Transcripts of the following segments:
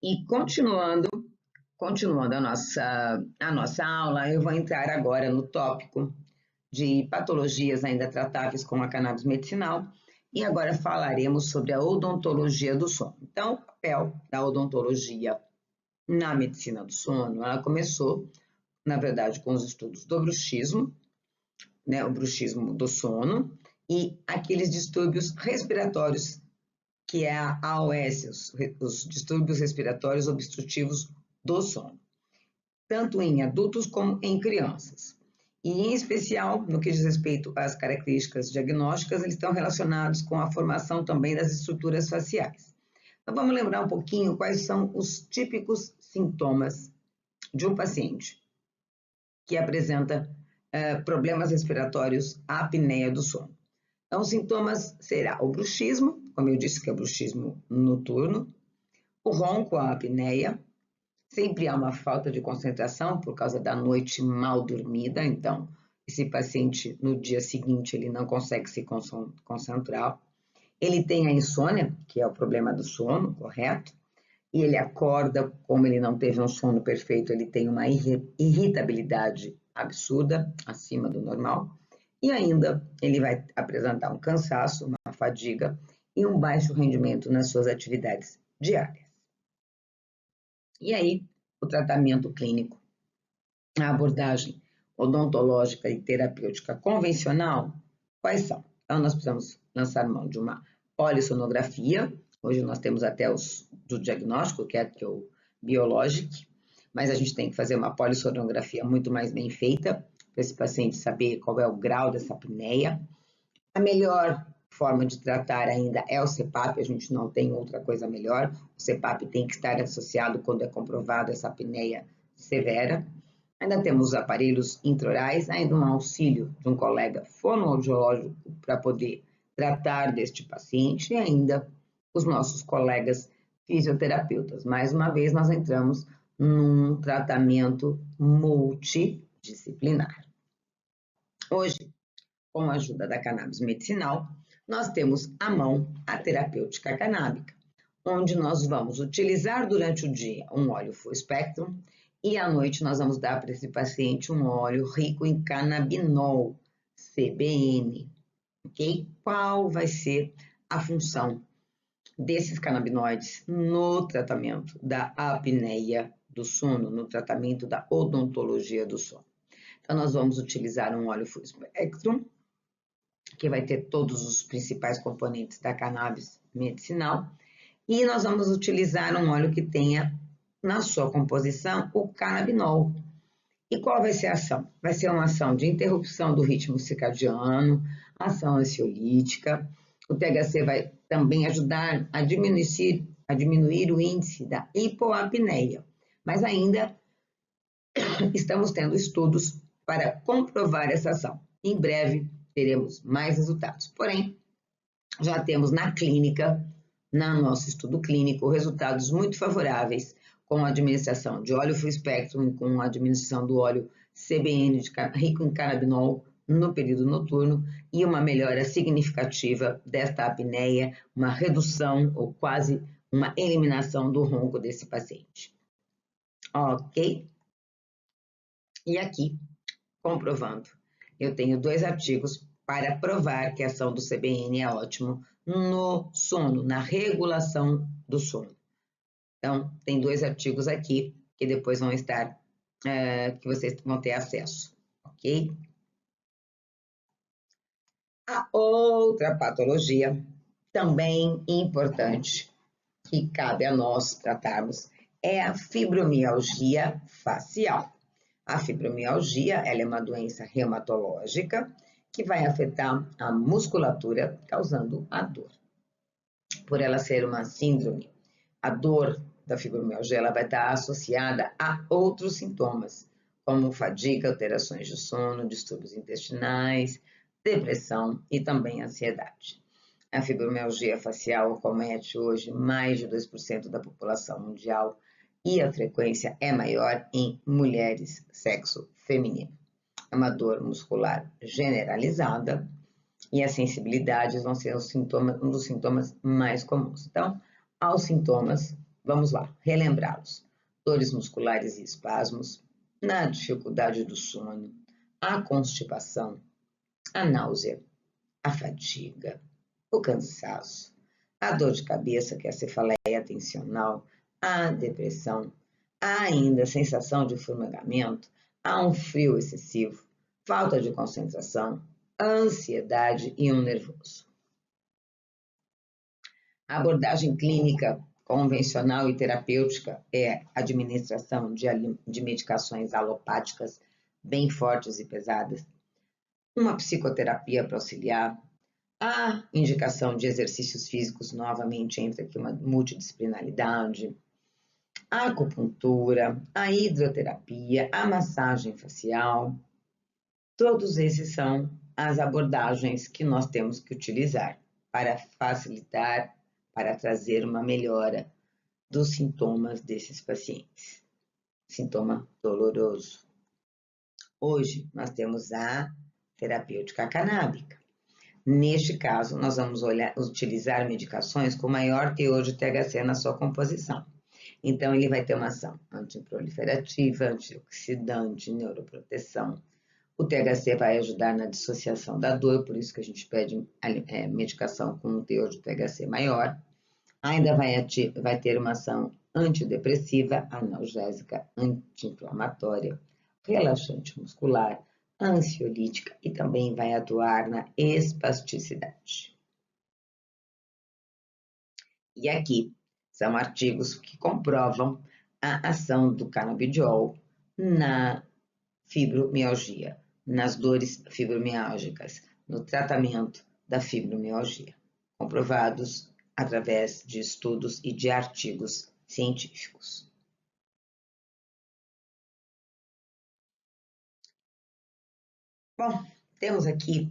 E continuando a nossa aula, eu vou entrar agora no tópico de patologias ainda tratáveis com a cannabis medicinal, e agora falaremos sobre a odontologia do sono. Então, o papel da odontologia na medicina do sono, ela começou, na verdade, com os estudos do bruxismo, né, o bruxismo do sono, e aqueles distúrbios respiratórios, que é a AOS, os distúrbios respiratórios obstrutivos do sono, tanto em adultos como em crianças. E, em especial, no que diz respeito às características diagnósticas, eles estão relacionados com a formação também das estruturas faciais. Então, vamos lembrar um pouquinho quais são os típicos sintomas de um paciente que apresenta problemas respiratórios, a apneia do sono. Então, os sintomas será o bruxismo, como eu disse que é o bruxismo noturno, o ronco, a apneia, sempre há uma falta de concentração por causa da noite mal dormida, então esse paciente no dia seguinte ele não consegue se concentrar. Ele tem a insônia, que é o problema do sono, correto? E ele acorda, como ele não teve um sono perfeito, ele tem uma irritabilidade absurda, acima do normal, e ainda ele vai apresentar um cansaço, uma fadiga e um baixo rendimento nas suas atividades diárias. E aí, o tratamento clínico, a abordagem odontológica e terapêutica convencional, quais são? Então, nós precisamos lançar mão de uma polissonografia. Hoje nós temos até os do diagnóstico, que é o Biologic, mas a gente tem que fazer uma polissonografia muito mais bem feita, para esse paciente saber qual é o grau dessa apneia. A melhor forma de tratar ainda é o CPAP, a gente não tem outra coisa melhor. O CPAP tem que estar associado quando é comprovado essa apneia severa. Ainda temos os aparelhos intraorais, ainda um auxílio de um colega fonoaudiológico para poder tratar deste paciente e ainda os nossos colegas fisioterapeutas. Mais uma vez, nós entramos num tratamento multidisciplinar. Hoje, com a ajuda da cannabis medicinal, nós temos à mão a terapêutica canábica, onde nós vamos utilizar durante o dia um óleo full spectrum e à noite nós vamos dar para esse paciente um óleo rico em canabinol, CBN, ok? Qual vai ser a função desses canabinoides no tratamento da apneia do sono, no tratamento da odontologia do sono? Então, nós vamos utilizar um óleo full spectrum, que vai ter todos os principais componentes da cannabis medicinal, e nós vamos utilizar um óleo que tenha na sua composição o canabinol. E qual vai ser a ação? Vai ser uma ação de interrupção do ritmo circadiano, ação ansiolítica. O THC vai também ajudar a diminuir o índice da hipoapneia, mas ainda estamos tendo estudos para comprovar essa ação. Em breve teremos mais resultados. Porém, já temos na clínica, no nosso estudo clínico, resultados muito favoráveis com a administração de óleo full spectrum e com a administração do óleo CBN rico em canabinol no período noturno e uma melhora significativa desta apneia, uma redução ou quase uma eliminação do ronco desse paciente. Ok? E aqui, comprovando, eu tenho 2 artigos para provar que a ação do CBN é ótimo no sono, na regulação do sono. Então, tem 2 artigos aqui que depois vão estar, que vocês vão ter acesso, ok? A outra patologia, também importante, que cabe a nós tratarmos, é a fibromialgia facial. A fibromialgia, ela é uma doença reumatológica que vai afetar a musculatura, causando a dor. Por ela ser uma síndrome, a dor da fibromialgia ela vai estar associada a outros sintomas, como fadiga, alterações de sono, distúrbios intestinais, depressão e também ansiedade. A fibromialgia facial acomete hoje mais de 2% da população mundial e a frequência é maior em mulheres sexo feminino. É uma dor muscular generalizada e as sensibilidades vão ser um dos sintomas mais comuns. Então, aos sintomas, Vamos lá, relembrá-los. Dores musculares e espasmos, na dificuldade do sono, a constipação, a náusea, a fadiga, o cansaço, a dor de cabeça, que é a cefaleia atencional, a depressão, há ainda a sensação de formigamento, há um frio excessivo, falta de concentração, ansiedade e um nervoso. A abordagem clínica convencional e terapêutica é a administração de medicações alopáticas bem fortes e pesadas, uma psicoterapia para auxiliar, a indicação de exercícios físicos, novamente entra aqui uma multidisciplinaridade, a acupuntura, a hidroterapia, a massagem facial, todos esses são as abordagens que nós temos que utilizar para facilitar, para trazer uma melhora dos sintomas desses pacientes. Sintoma doloroso. Hoje, nós temos a terapêutica canábica. Neste caso, nós vamos utilizar medicações com maior teor de THC na sua composição. Então, ele vai ter uma ação antiproliferativa, antioxidante, neuroproteção. O THC vai ajudar na dissociação da dor, por isso que a gente pede medicação com um teor de THC maior. Ainda vai ter uma ação antidepressiva, analgésica, anti-inflamatória, relaxante muscular, ansiolítica e também vai atuar na espasticidade. E aqui são artigos que comprovam a ação do canabidiol na fibromialgia, nas dores fibromialgicas, no tratamento da fibromialgia, comprovados através de estudos e de artigos científicos. Bom, temos aqui,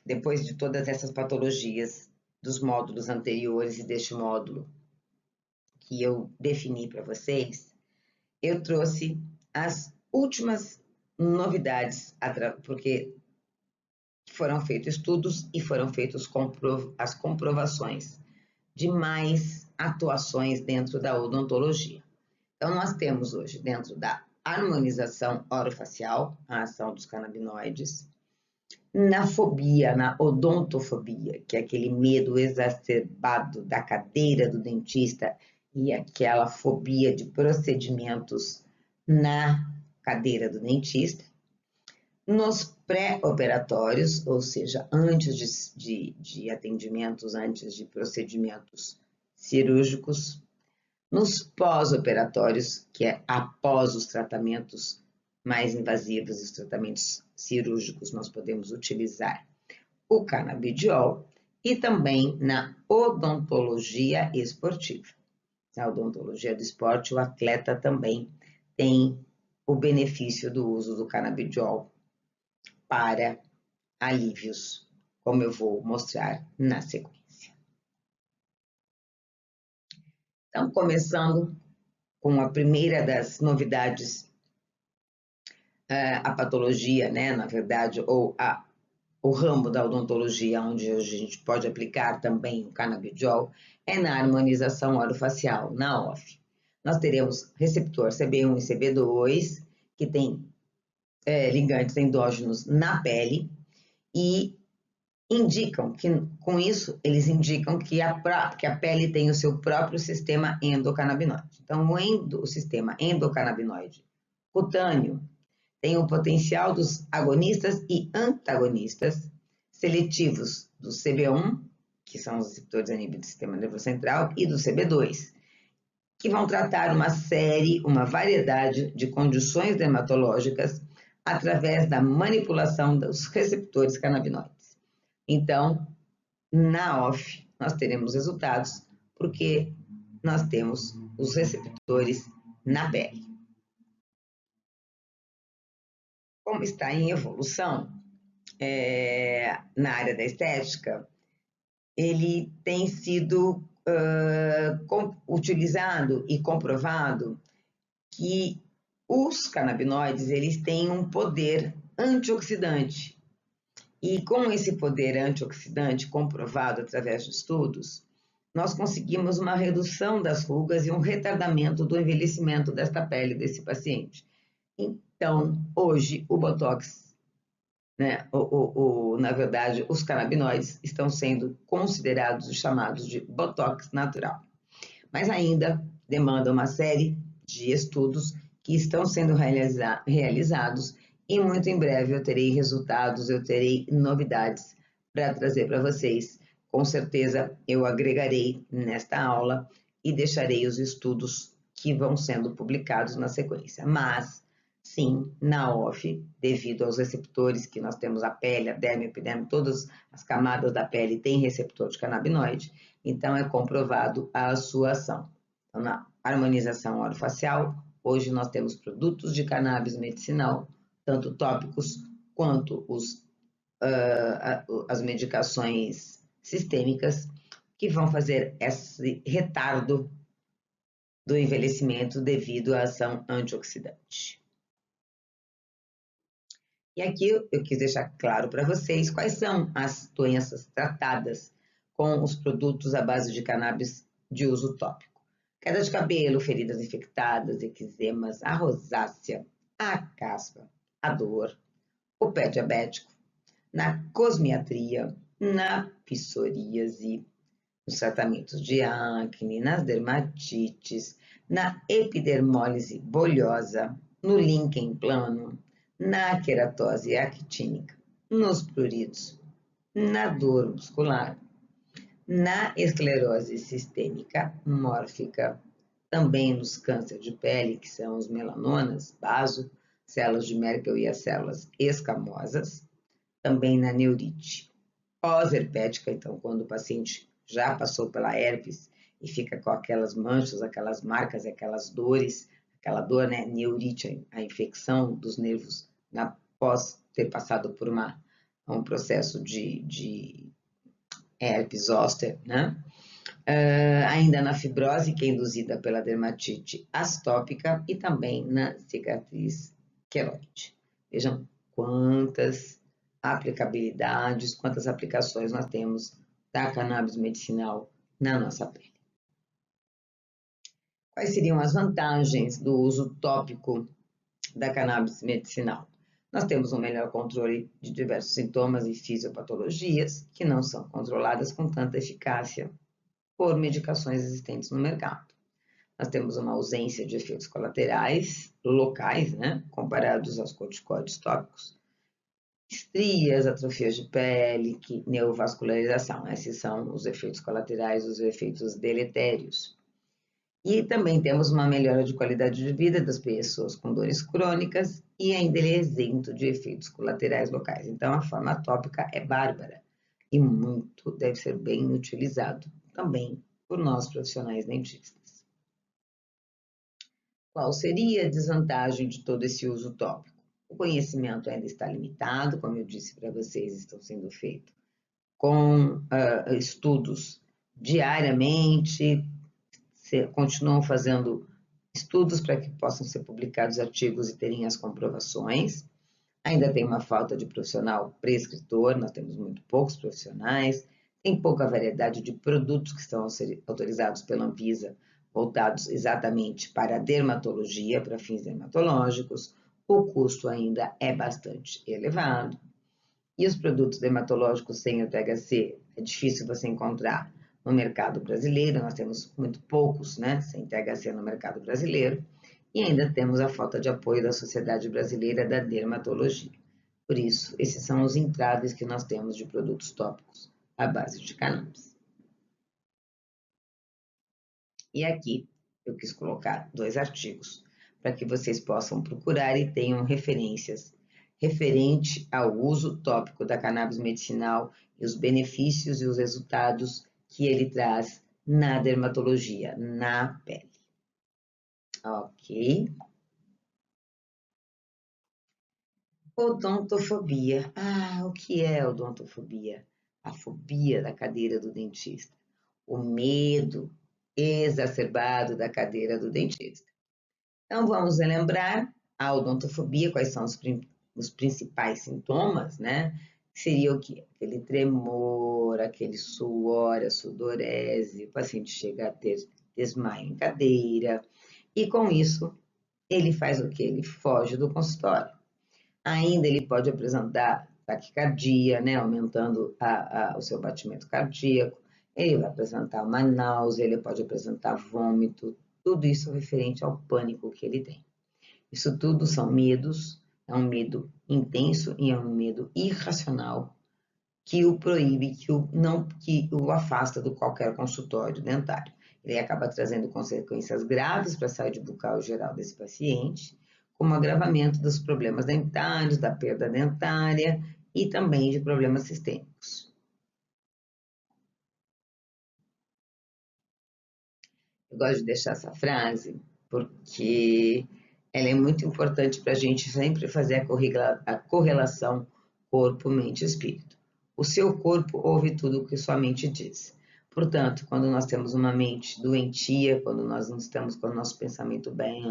depois de todas essas patologias dos módulos anteriores e deste módulo que eu defini para vocês, eu trouxe as últimas novidades, porque foram feitos estudos e foram feitas as comprovações de mais atuações dentro da odontologia. Então, nós temos hoje, dentro da harmonização orofacial, a ação dos canabinoides, na fobia, na odontofobia, que é aquele medo exacerbado da cadeira do dentista e aquela fobia de procedimentos na cadeira do dentista, nos pré-operatórios, ou seja, antes de atendimentos, antes de procedimentos cirúrgicos, nos pós-operatórios, que é após os tratamentos mais invasivos, os tratamentos cirúrgicos, nós podemos utilizar o canabidiol e também na odontologia esportiva. Na odontologia do esporte, o atleta também tem o benefício do uso do canabidiol para alívios, como eu vou mostrar na sequência. Então, começando com a primeira das novidades, a patologia, né, na verdade, ou o ramo da odontologia, onde a gente pode aplicar também o canabidiol, é na harmonização orofacial, na OF. Nós teremos receptor CB1 e CB2, que tem ligantes endógenos na pele, e indicam que, com isso, eles indicam que a pele tem o seu próprio sistema endocannabinoide. Então, o sistema endocannabinoide cutâneo tem o potencial dos agonistas e antagonistas seletivos do CB1, que são os receptores a nível do sistema nervoso central, e do CB2, que vão tratar uma variedade de condições dermatológicas através da manipulação dos receptores canabinoides. Então, na OF, nós teremos resultados porque nós temos os receptores na pele. Como está em evolução na área da estética, ele tem sido utilizado e comprovado que os canabinoides eles têm um poder antioxidante. E com esse poder antioxidante comprovado através de estudos, nós conseguimos uma redução das rugas e um retardamento do envelhecimento desta pele desse paciente. Então, hoje, o Botox, né, na verdade, os canabinoides estão sendo considerados os chamados de Botox natural. Mas ainda demanda uma série de estudos que estão sendo realizados e muito em breve eu terei resultados, eu terei novidades para trazer para vocês. Com certeza eu agregarei nesta aula e deixarei os estudos que vão sendo publicados na sequência. Mas, sim, na off, devido aos receptores que nós temos, a pele, a derme, a epiderme, todas as camadas da pele têm receptor de canabinoide, então é comprovado a sua ação. Então, na harmonização orofacial, hoje nós temos produtos de cannabis medicinal, tanto tópicos quanto as medicações sistêmicas, que vão fazer esse retardo do envelhecimento devido à ação antioxidante. E aqui eu quis deixar claro para vocês quais são as doenças tratadas com os produtos à base de cannabis de uso tópico. Queda de cabelo, feridas infectadas, eczemas, a rosácea, a caspa, a dor, o pé diabético, na cosmiatria, na psoríase, nos tratamentos de acne, nas dermatites, na epidermólise bolhosa, no líquen plano, na queratose actínica, nos pruridos, na dor muscular, na esclerose sistêmica mórfica, também nos cânceres de pele, que são os melanomas, baso, células de Merkel e as células escamosas, também na neurite pós-herpética, então quando o paciente já passou pela herpes e fica com aquelas manchas, aquelas marcas, aquelas dores, aquela dor, né, neurite, a infecção dos nervos após ter passado por um processo de herpes zoster, né? Ainda na fibrose, que é induzida pela dermatite astópica e também na cicatriz queloide. Vejam quantas aplicabilidades, quantas aplicações nós temos da cannabis medicinal na nossa pele. Quais seriam as vantagens do uso tópico da cannabis medicinal? Nós temos um melhor controle de diversos sintomas e fisiopatologias que não são controladas com tanta eficácia por medicações existentes no mercado. Nós temos uma ausência de efeitos colaterais locais, né, comparados aos corticoides tópicos. Estrias, atrofias de pele, neovascularização. Esses são os efeitos colaterais, os efeitos deletérios. E também temos uma melhora de qualidade de vida das pessoas com dores crônicas e ainda ele é isento de efeitos colaterais locais. Então, a forma tópica é bárbara e muito deve ser bem utilizado também por nós profissionais dentistas. Qual seria a desvantagem de todo esse uso tópico? O conhecimento ainda está limitado, como eu disse para vocês, estão sendo feitos com estudos diariamente, continuam fazendo estudos para que possam ser publicados artigos e terem as comprovações. Ainda tem uma falta de profissional prescritor, nós temos muito poucos profissionais, tem pouca variedade de produtos que estão a ser autorizados pela Anvisa, voltados exatamente para a dermatologia, para fins dermatológicos. O custo ainda é bastante elevado. E os produtos dermatológicos sem o THC é difícil você encontrar no mercado brasileiro, nós temos muito poucos, né, sem THC no mercado brasileiro, e ainda temos a falta de apoio da Sociedade Brasileira da Dermatologia. Por isso, esses são os entraves que nós temos de produtos tópicos à base de cannabis. E aqui eu quis colocar 2 artigos para que vocês possam procurar e tenham referências referente ao uso tópico da cannabis medicinal e os benefícios e os resultados que ele traz na dermatologia, na pele. Ok. Odontofobia. O que é odontofobia? A fobia da cadeira do dentista. O medo exacerbado da cadeira do dentista. Então, vamos relembrar a odontofobia, quais são os principais sintomas, né? seria o quê? Aquele tremor, aquele suor, a sudorese, o paciente chega a ter desmaio em cadeira, e com isso, ele faz o quê? Ele foge do consultório. Ainda ele pode apresentar taquicardia, né, aumentando o seu batimento cardíaco, ele vai apresentar uma náusea, ele pode apresentar vômito, tudo isso referente ao pânico que ele tem. Isso tudo são medos, é um medo intenso e é um medo irracional que o proíbe, que o afasta de qualquer consultório dentário. Ele acaba trazendo consequências graves para a saúde bucal geral desse paciente, como agravamento dos problemas dentários, da perda dentária e também de problemas sistêmicos. Eu gosto de deixar essa frase porque ela é muito importante para a gente sempre fazer a correlação corpo, mente e espírito. O seu corpo ouve tudo o que sua mente diz. Portanto, quando nós temos uma mente doentia, quando nós não estamos com o nosso pensamento bem,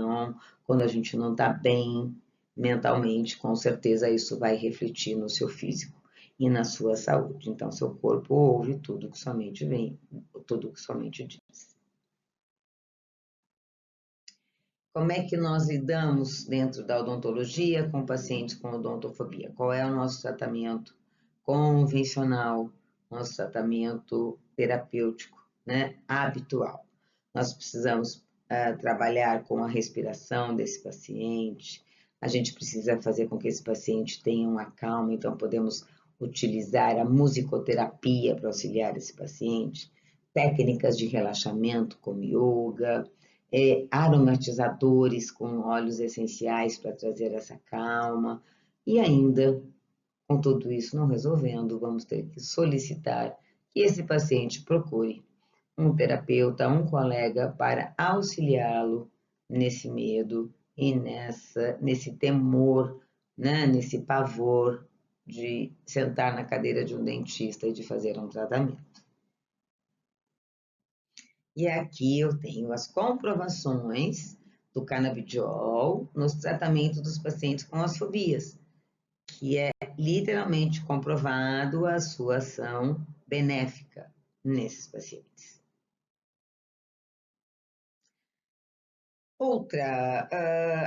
quando a gente não está bem mentalmente, com certeza isso vai refletir no seu físico e na sua saúde. Então, seu corpo ouve tudo que sua mente vem, tudo que sua mente diz. Como é que nós lidamos dentro da odontologia com pacientes com odontofobia? Qual é o nosso tratamento convencional, nosso tratamento terapêutico, né, habitual? Nós precisamos trabalhar com a respiração desse paciente, a gente precisa fazer com que esse paciente tenha uma calma, então podemos utilizar a musicoterapia para auxiliar esse paciente, técnicas de relaxamento como yoga, aromatizadores com óleos essenciais para trazer essa calma. E ainda, com tudo isso não resolvendo, vamos ter que solicitar que esse paciente procure um terapeuta, um colega para auxiliá-lo nesse medo e nesse temor, né, nesse pavor de sentar na cadeira de um dentista e de fazer um tratamento. E aqui eu tenho as comprovações do canabidiol nos tratamentos dos pacientes com as fobias, que é literalmente comprovado a sua ação benéfica nesses pacientes. Outra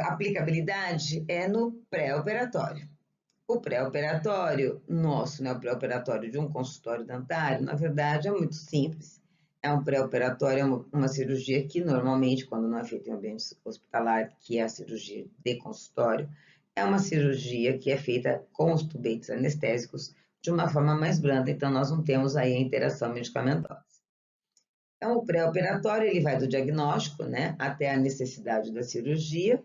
aplicabilidade é no pré-operatório. O pré-operatório nosso, né, o pré-operatório de um consultório dentário, na verdade é muito simples. É um pré-operatório, é uma cirurgia que normalmente, quando não é feita em ambiente hospitalar, que é a cirurgia de consultório, é uma cirurgia que é feita com os tubetes anestésicos de uma forma mais branda, então nós não temos aí a interação medicamentosa. Então, o pré-operatório, ele vai do diagnóstico, né, até a necessidade da cirurgia,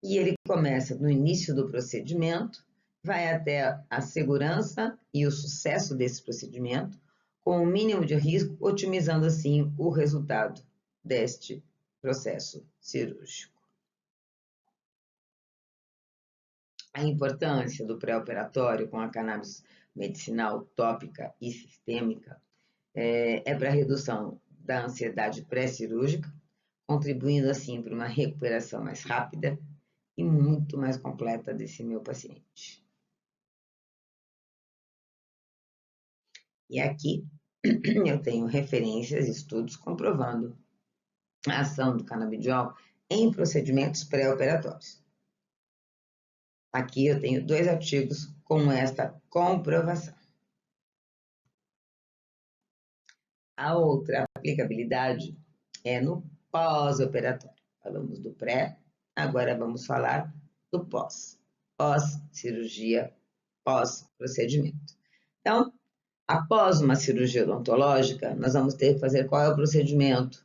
e ele começa no início do procedimento, vai até a segurança e o sucesso desse procedimento, com o mínimo de risco, otimizando assim o resultado deste processo cirúrgico. A importância do pré-operatório com a cannabis medicinal tópica e sistêmica é para a redução da ansiedade pré-cirúrgica, contribuindo assim para uma recuperação mais rápida e muito mais completa desse meu paciente. E aqui eu tenho referências, estudos comprovando a ação do canabidiol em procedimentos pré-operatórios. Aqui eu tenho 2 artigos com esta comprovação. A outra aplicabilidade é no pós-operatório. Falamos do pré, agora vamos falar do pós. Pós-cirurgia, pós-procedimento. Então, após uma cirurgia odontológica, nós vamos ter que fazer qual é o procedimento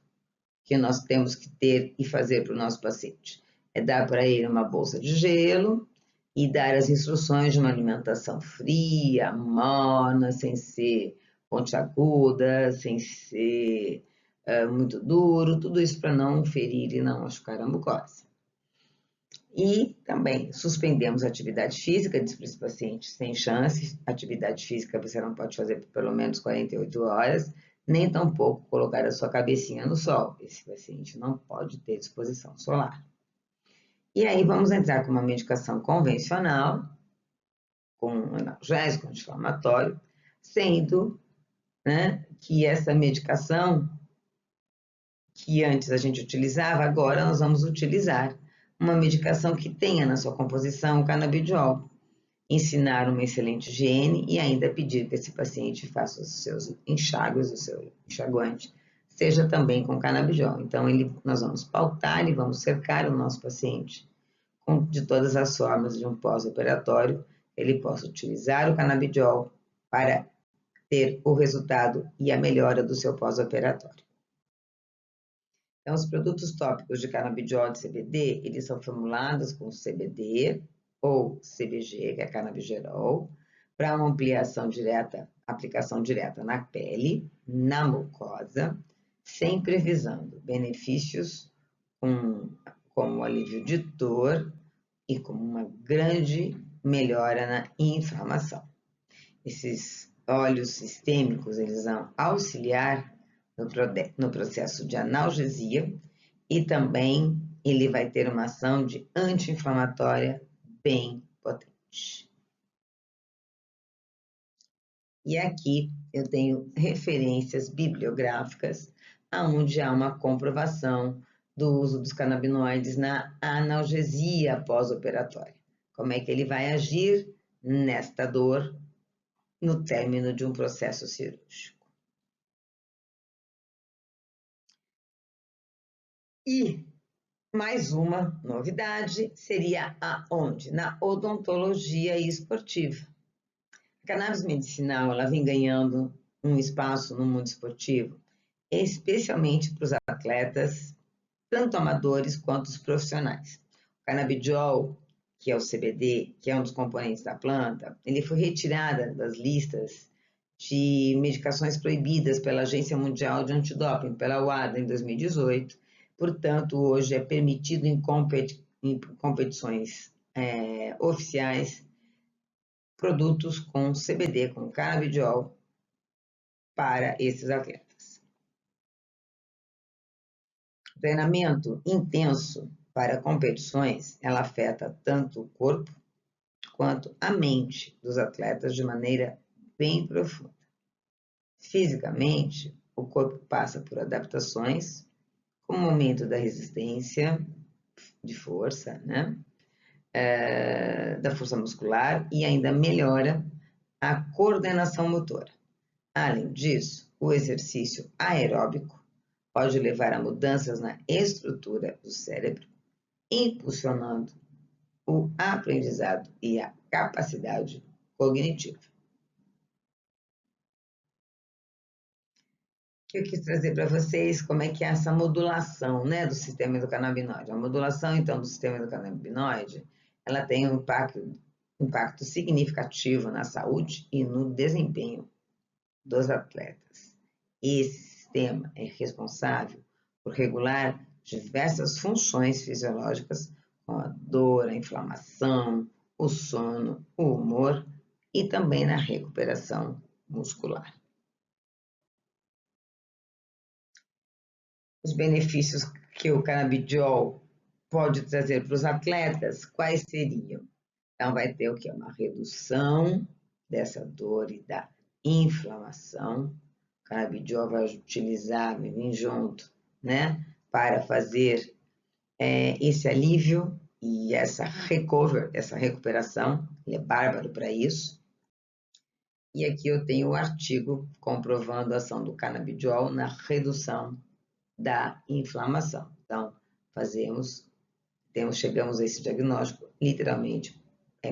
que nós temos que ter e fazer para o nosso paciente. É dar para ele uma bolsa de gelo e dar as instruções de uma alimentação fria, morna, sem ser pontiaguda, sem ser muito duro, tudo isso para não ferir e não machucar a mucosa. E também suspendemos a atividade física, diz para esse paciente sem chance, atividade física você não pode fazer por pelo menos 48 horas, nem tampouco colocar a sua cabecinha no sol. Esse paciente não pode ter exposição solar. E aí vamos entrar com uma medicação convencional, com analgésico, anti-inflamatório, sendo, né, que essa medicação que antes a gente utilizava, agora nós vamos utilizar uma medicação que tenha na sua composição o canabidiol. Ensinar uma excelente higiene e ainda pedir que esse paciente faça os seus enxágues, o seu enxaguante, seja também com canabidiol. Então, nós vamos pautar e vamos cercar o nosso paciente de todas as formas de um pós-operatório, ele possa utilizar o canabidiol para ter o resultado e a melhora do seu pós-operatório. Então, os produtos tópicos de canabidiol de CBD, eles são formulados com CBD ou CBG, que é canabigerol, para uma ampliação direta, aplicação direta na pele, na mucosa, sempre visando benefícios como alívio de dor e como uma grande melhora na inflamação. Esses óleos sistêmicos, eles vão auxiliar no processo de analgesia e também ele vai ter uma ação de anti-inflamatória bem potente. E aqui eu tenho referências bibliográficas onde há uma comprovação do uso dos canabinoides na analgesia pós-operatória. Como é que ele vai agir nesta dor no término de um processo cirúrgico. E mais uma novidade seria aonde? Na odontologia esportiva. A cannabis medicinal, ela vem ganhando um espaço no mundo esportivo, especialmente para os atletas, tanto amadores quanto os profissionais. O canabidiol, que é o CBD, que é um dos componentes da planta, ele foi retirado das listas de medicações proibidas pela Agência Mundial de Antidoping, pela WADA, em 2018. Portanto, hoje é permitido em competições oficiais produtos com CBD, com canabidiol, para esses atletas. O treinamento intenso para competições, ela afeta tanto o corpo quanto a mente dos atletas de maneira bem profunda. Fisicamente, o corpo passa por adaptações, como o aumento da resistência de força, né? Da força muscular e ainda melhora a coordenação motora. Além disso, o exercício aeróbico pode levar a mudanças na estrutura do cérebro, impulsionando o aprendizado e a capacidade cognitiva. Eu quis trazer para vocês como é que é essa modulação, né, do sistema endocannabinoide. A modulação, então, do sistema endocannabinoide, ela tem um impacto significativo na saúde e no desempenho dos atletas. Esse sistema é responsável por regular diversas funções fisiológicas, como a dor, a inflamação, o sono, o humor e também na recuperação muscular. Os benefícios que o canabidiol pode trazer para os atletas, quais seriam? Então, vai ter o que? Uma redução dessa dor e da inflamação. O canabidiol vai utilizar, vir junto, né, para fazer esse alívio e essa recuperação. Ele é bárbaro para isso. E aqui eu tenho o artigo comprovando a ação do canabidiol na redução da inflamação. Então, chegamos a esse diagnóstico literalmente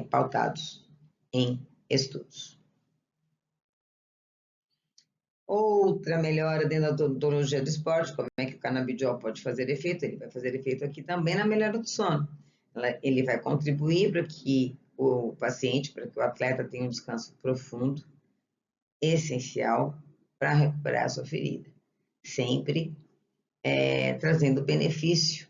pautados em estudos. Outra melhora dentro da odontologia do esporte, como é que o canabidiol pode fazer efeito? Ele vai fazer efeito aqui também na melhora do sono. Ele vai contribuir para que o paciente, para que o atleta tenha um descanso profundo, essencial para recuperar a sua ferida. Sempre trazendo benefício,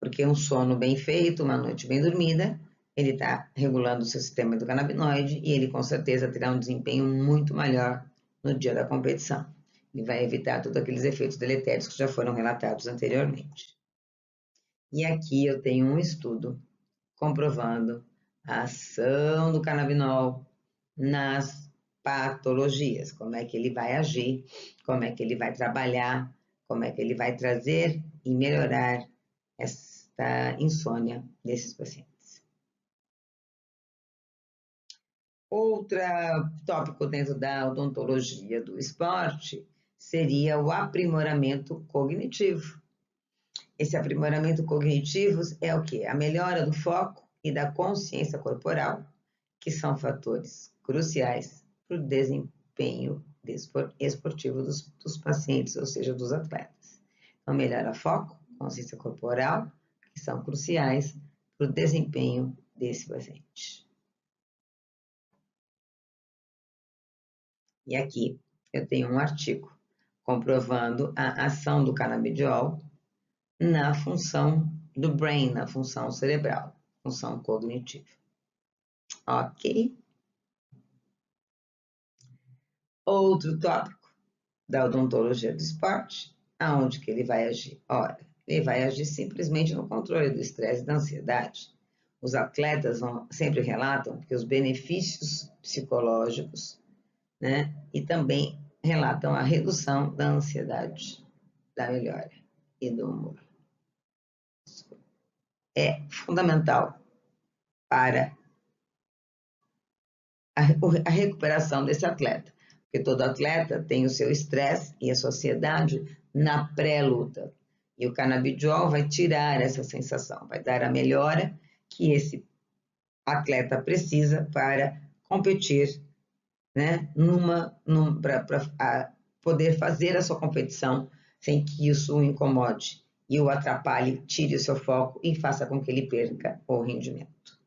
porque um sono bem feito, uma noite bem dormida, ele está regulando o seu sistema endocannabinoide e ele com certeza terá um desempenho muito melhor no dia da competição. Ele vai evitar todos aqueles efeitos deletérios que já foram relatados anteriormente. E aqui eu tenho um estudo comprovando a ação do canabinol nas patologias, como é que ele vai agir, como é que ele vai trabalhar, como é que ele vai trazer e melhorar esta insônia desses pacientes. Outro tópico dentro da odontologia do esporte seria o aprimoramento cognitivo. Esse aprimoramento cognitivo é o quê? A melhora do foco e da consciência corporal, que são fatores cruciais para o desempenho esportivo dos pacientes, ou seja, dos atletas. Então, melhora foco, consciência corporal, que são cruciais para o desempenho desse paciente. E aqui eu tenho um artigo comprovando a ação do canabidiol na função do brain, na função cerebral, função cognitiva. Ok? Outro tópico da odontologia do esporte, aonde que ele vai agir? Ora, ele vai agir simplesmente no controle do estresse e da ansiedade. Os atletas sempre relatam que os benefícios psicológicos, né, e também relatam a redução da ansiedade, da melhora e do humor. É fundamental para a recuperação desse atleta, porque todo atleta tem o seu estresse e a sua ansiedade na pré-luta. E o canabidiol vai tirar essa sensação, vai dar a melhora que esse atleta precisa para competir, né, para poder fazer a sua competição sem que isso o incomode e o atrapalhe, tire o seu foco e faça com que ele perca o rendimento.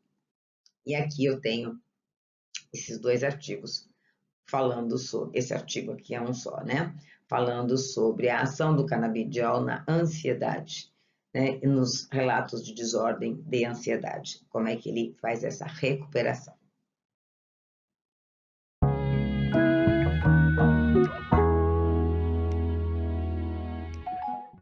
E aqui eu tenho esses dois artigos falando sobre, esse artigo aqui é um só, né? Falando sobre a ação do canabidiol na ansiedade, né? E nos relatos de desordem de ansiedade, como é que ele faz essa recuperação.